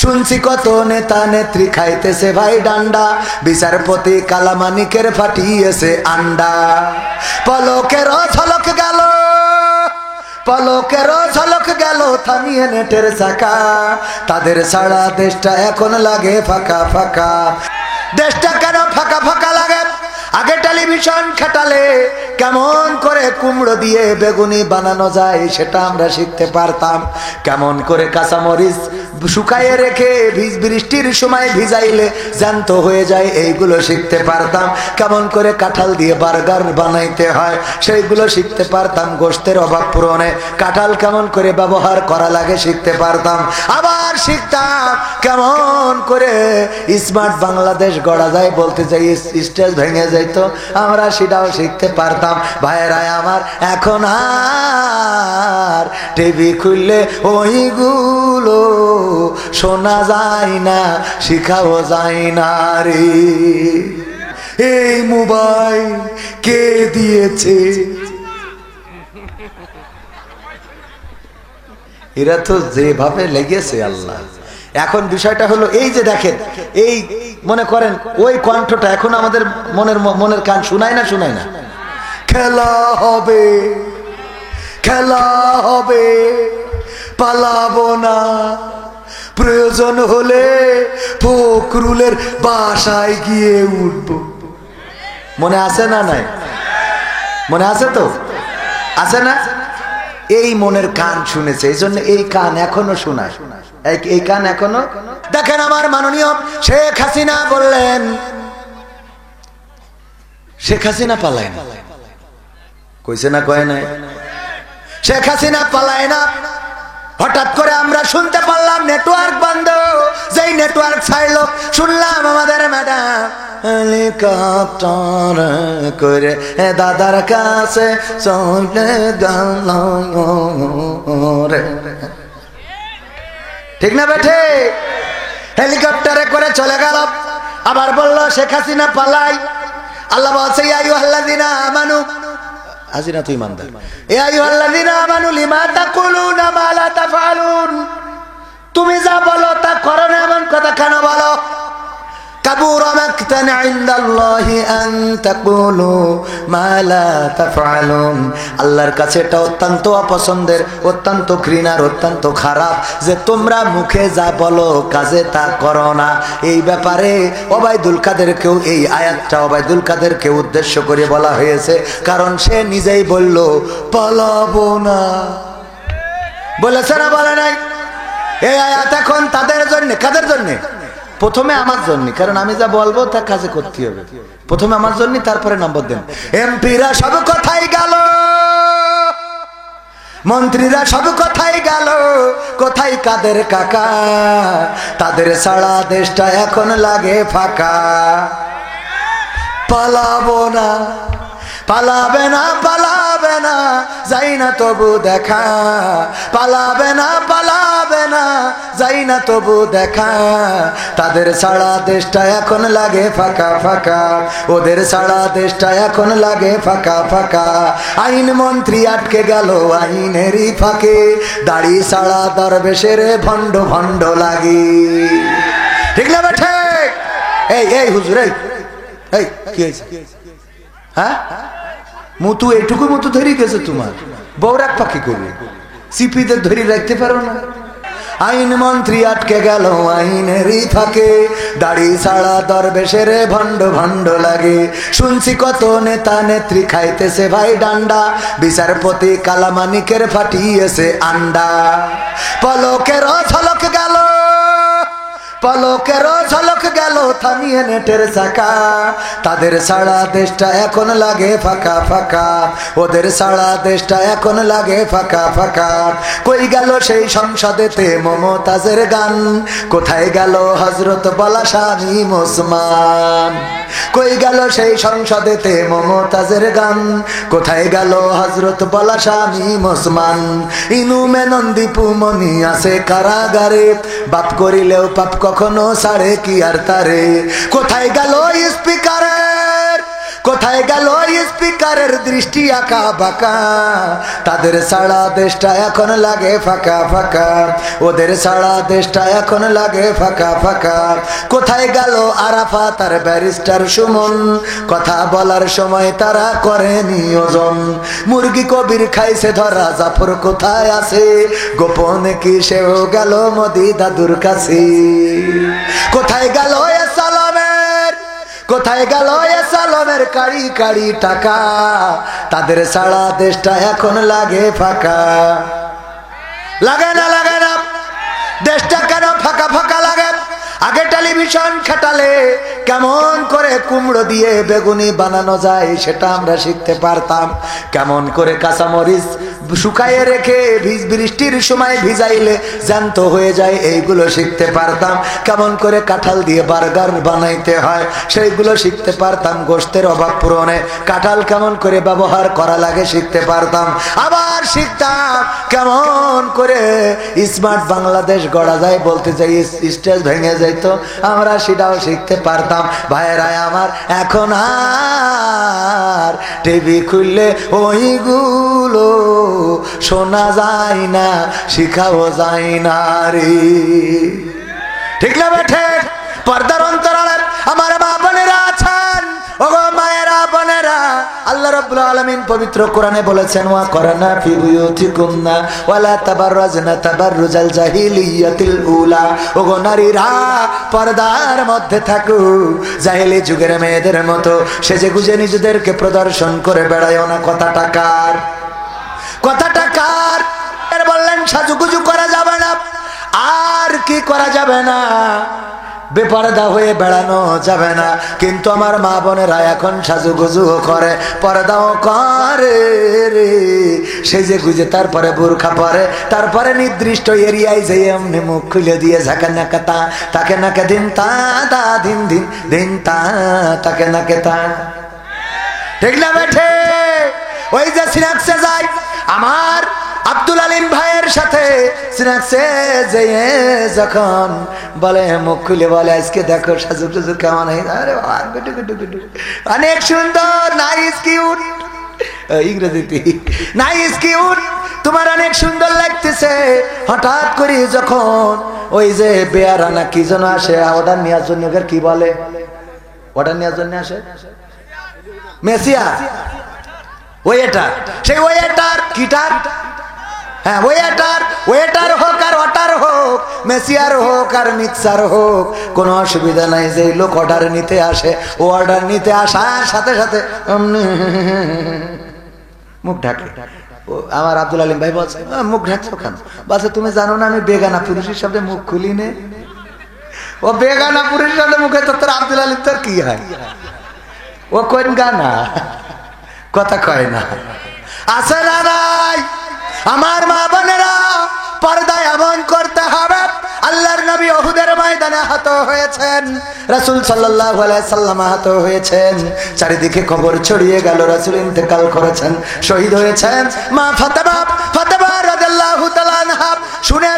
শুনছি কত নেতা নেত্রী খাইতেছে ভাই ডান্ডা, বিচারপতি কালামানিকের ফাটিয়েছে আন্ডা। পলকের ঝলক গেল, পলকের ঝলক গেল থামিয়ে নেটের চাকা, তাদের সারা দেশটা এখন লাগে ফাঁকা ফাঁকা। দেশটা কেন ফাঁকা ফাঁকা লাগে? আগে টেলিভিশন খাটালে কেমন করে কুমড়ো দিয়ে বেগুনি বানানো যায় সেটা আমরা শিখতে পারতাম। কেমন করে কাঁচামরিচ শুকায়ে রেখে বৃষ্টির সময় ভিজাইলে জ্যান্ত হয়ে যায় এইগুলো শিখতে পারতাম। কেমন করে কাঁঠাল দিয়ে বার্গার বানাইতে হয় সেইগুলো শিখতে পারতাম। গোশতের অভাব পূরণে কাঁঠাল কেমন করে ব্যবহার করা লাগে শিখতে পারতাম। আবার শিখতাম কেমন করে স্মার্ট বাংলাদেশ গড়া যায়, বলতে চাই স্টেজ ভেঙে যাইতো, আমরা সেটাও শিখতে পারতাম। ভাইয়েরা আমার, এখন আর টিভি খুললে ওইগুলো শোনা যায় না, শিখাও যায় না রে। এই মোবাইল কে দিয়েছে? এরা তো যেভাবে লেগেছে আল্লাহ। এখন বিষয়টা হলো এই যে দেখেন, এই মনে করেন ওই কণ্ঠটা এখন আমাদের মনের কান শুনায় না, শুনায় না? খেলা হবে, খেলা হবে, পালাবো না, প্রয়োজন হলে ফখরুলের বাসায় গিয়ে উঠব। মনে আছে না? নাই মনে আছে তো? আছে না? এই মনের কান শুনেছে, এই জন্য এই কান এখনো শোনায়, এই কান এখনো। দেখেন আমার মাননীয় শেখ হাসিনা বললেন, শেখ হাসিনা পালায় না, কইছে না? কয় নাই? শেখ হাসিনা পালায় না। হঠাৎ করে আমরা শুনতে পারলাম নেটওয়ার্ক বন্ধ। যেই নেটওয়ার্ক ছাইলো শুনলাম আমাদের ম্যাডাম হেলিকপ্টার করে দাদার কাছে চলে গেল রে। ঠিক না বেঠে? হেলিকপ্টারে করে চলে গেল। আবার বলল শেখ হাসিনা পালাই। আল্লাহ বলছে ইয়া আইয়ুহাল্লাযিনা আমানু, হাসিনা তুই ইমানদার, ইয়া আইয়ুহাল্লাযিনা আমানু লিমা তাকুলুনা মা লা তাফআলুন, তুমি যা বলো তা করো না, এমন কথা কেন বলো? কাবুরা মাকতান ইনদাল্লাহি আন তাকুলু মা লা তাফআলুন, আল্লাহর কাছে এটা অত্যন্ত অপছন্দের, অত্যন্ত ঘৃণার, অত্যন্ত খারাপ যে তোমরা মুখে যা বলো কাজে তা করো না। এই ব্যাপারে ওবায়দুল কাদেরকেও এই আয়াতটা ওবায়দুল কাদেরকে উদ্দেশ্য করে বলা হয়েছে, কারণ সে নিজেই বলল পালাবো না। বলেছে না বলে নাই? এই আয়াত এখন তাদের জন্য। কাদের জন্য? প্রথমে আমার জন্য, কারণ আমি যা বলবো তা কাজে করতে হবে। প্রথমে আমার জন্য, তারপরে নম্বর দেন। এমপিরা সব কথাই গেল, মন্ত্রীরা সব কথাই গেল, কোথায় কাদের কাকা? তাদের সারা দেশটা এখন লাগে ফাঁকা। পালাবো না, পালাবে না, পালাবে না, যাই না তবু দেখা, পালাবে না, পালাবে না, যাই না তবু দেখা। তাদের সারা দেশটা এখন লাগে ফাঁকা ফাঁকা, ওদের সারা দেশটা এখন লাগে ফাঁকা ফাঁকা। আইন মন্ত্রী আটকে গেল আইনেরই ফাঁকে, দাড়ি সারা দরবেশের ভণ্ড ভণ্ড লাগে। ঠিক না বেঠে? এই হুজুর, এই কি হয়েছে? হ্যাঁ, মুতু এইটুকু মুতু ধরে গেছে তোমার, বৌরাক পাখি করবে, সিপিদের ধরে রাখতে পারো না। আইন মন্ত্রী আটকে গেল আইনেরই ফাঁকে, দাড়ি ছাড়া দরবেশের ভণ্ড ভণ্ড লাগে। শুনছি কত নেতা নেত্রী খাইতেছে ভাই ডান্ডা, বিচারপতি কালামানিকের ফাটিয়েছে আন্ডা। পলকের ঝলক গেল, পলকের ঝলক গেল থামিয়ে নেটের চাকা, তাদের সারা দেশটা এখন লাগে ফাঁকা ফাঁকা, ওদের সারা দেশটা এখন লাগে ফাঁকা ফাঁকা। কই গেল সেই সংসদেতে মমতাজের গান, কোথায় গেল হযরত বালা শামীম ওসমান? কই গেল সেই সংসদেতে মমতাজের গান, কোথায় গেল হযরত বালা শামীম ওসমান? ইনু মেনন দীপু মনি আছে কারাগারে, বাপ করিলেও পাপ কখনো ছাড়ে কি আর তারে? কোথায় গেল স্পিকারের, কোথায় কোথায় গেল স্পিকারের দৃষ্টি আঁকা বাঁকা, তাদের সারা দেশটা এখন লাগে ফাঁকা ফাঁকা, ওদের সারা দেশটা এখন লাগে ফাঁকা ফাঁকা। কোথায় গেল আরাফাত আর ব্যারিস্টার সুমন, কথা বলার সময় তারা করে নিয়োজন। মুরগি কবির খাইছে ধরা, জাফর কোথায় আছে, গোপনে কি সেও গেল মোদি দাদুর কাছে। কোথায় গেল এ সালামের, কোথায় গেল এ সালামের কাড়ি কাড়ি টাকা, তাদের সারা দেশটা এখন লাগে ফাঁকা। লাগে না লাগে না, দেশটা কেন ফাঁকা ফাঁকা লাগে? আগে টেলিভিশন খাটালে কেমন করে কুমড়ো দিয়ে বেগুনি বানানো যায় সেটা আমরা শিখতে পারতাম, কেমন করে কাঁচামরিচ শুকায়ে রেখে বৃষ্টির সময় ভিজাইলে জ্যান্ত হয়ে যায় এইগুলো শিখতে পারতাম, কেমন করে কাঁঠাল দিয়ে বার্গার বানাইতে হয় সেইগুলো শিখতে পারতাম, গোশতের অভাব পূরণে কাঁঠাল কেমন করে ব্যবহার করা লাগে শিখতে পারতাম। আবার শিখতাম কেমন করে স্মার্ট বাংলাদেশ গড়া যায়, বলতে চাই স্টেজ ভেঙে যাইতো, আমরা সেটাও শিখতে পারতাম। ভাইরা আমার এখন আর টিভি খুললে ওইগুলো শোনা যায় না, শিখাও যায় না রে। ঠিক না বেঠে? পর্দার অন্তরালে আমার মা বোনেরা আছেন, ওগো মায়েরা বোনেরা, আল্লাহ রাব্বুল আলামিন পবিত্র কোরআনে বলেছেন, ওয়া করানা ফি বুয়ুতিকুন্না ওয়ালা তাবাররাজনা তাবাররুজাল জাহিলিয়াতিল উলা, ওগো নারীরা পর্দার মধ্যে থাকো, জাহেলি যুগের মেয়েদের মতো সেজে গুজে নিজেদেরকে প্রদর্শন করে বেড়ায়ও না। কথাটা কার? কথাটা কার? বললেন সাজুগুজু করা যাবে না। আর কি করা যাবে না? বেপরদা হয়ে বেড়ানো যাবে না। কিন্তু আমার মা বোনেরা এখন সাজুগুজু করে, পর্দাও করে রে, সেজে গুজে তারপরে বোরখা পরে, তারপরে নির্দিষ্ট এরিয়ায় যে এমনি মুখ খুলে দিয়ে ঝাঁকে নাকে তা তাকে নাকে দিন তা তা দিন দিন দিন তা তাকে নাকে তা। ঠিক না বেঠে? ওই যে সিনাক্সে যায় আমার আব্দুল আলিম ভাইয়ের সাথে, সিনাক্সে যে যখন বলে মুখ খুলে বলে আজকে দেখো সাজু টাজু কেমন হয়, আরে অনেক সুন্দর, নাইস কিউট, ইংরেজিতে নাইস কিউট, তোমার অনেক সুন্দর লাগতেছে। হঠাৎ করে যখন ওই যে বেয়ারানা কি যেন আসে অর্ডার নেওয়ার জন্য, কি বলে অর্ডার নেওয়ার জন্য আসে মেসিয়া, ওয়েটার, সেই ওয়েটার কিটার, হ্যাঁ ওয়েটার, ওয়েটার হোক আর ওয়াটার হোক, মেসিয়ার হোক আর মিক্সার হোক, কোনো অসুবিধা নাই। যে লোক অর্ডার নিতে আসে, ও অর্ডার নিতে আসার সাথে সাথে মুখ ঢাকে। আমার আব্দুল আলিম ভাই বলছে, মুখ ঢাকছো কেন? বলছে তুমি জানো না আমি বেগানা পুরুষের সামনে মুখ খুলি নে। ও বেগানা পুরুষের সামনে মুখে তো তোর আব্দুল আলিম তোর কি হয়? ও কোন গানা কথা কয় না, আছে না নাই? আমার মা বোনেরা পর্দা এমন করতে হবে। আল্লাহর নবী উহুদের ময়দানে আহত হয়েছেন, রাসূল সাল্লাল্লাহু আলাইহি সাল্লাম আহত হয়েছেন, চারিদিকে খবর ছড়িয়ে গেল রাসূল ইন্তেকাল করেছেন, শহীদ হয়েছেন। মা ফাতেমা রাদিয়াল্লাহু তাআলা আনহা শুনে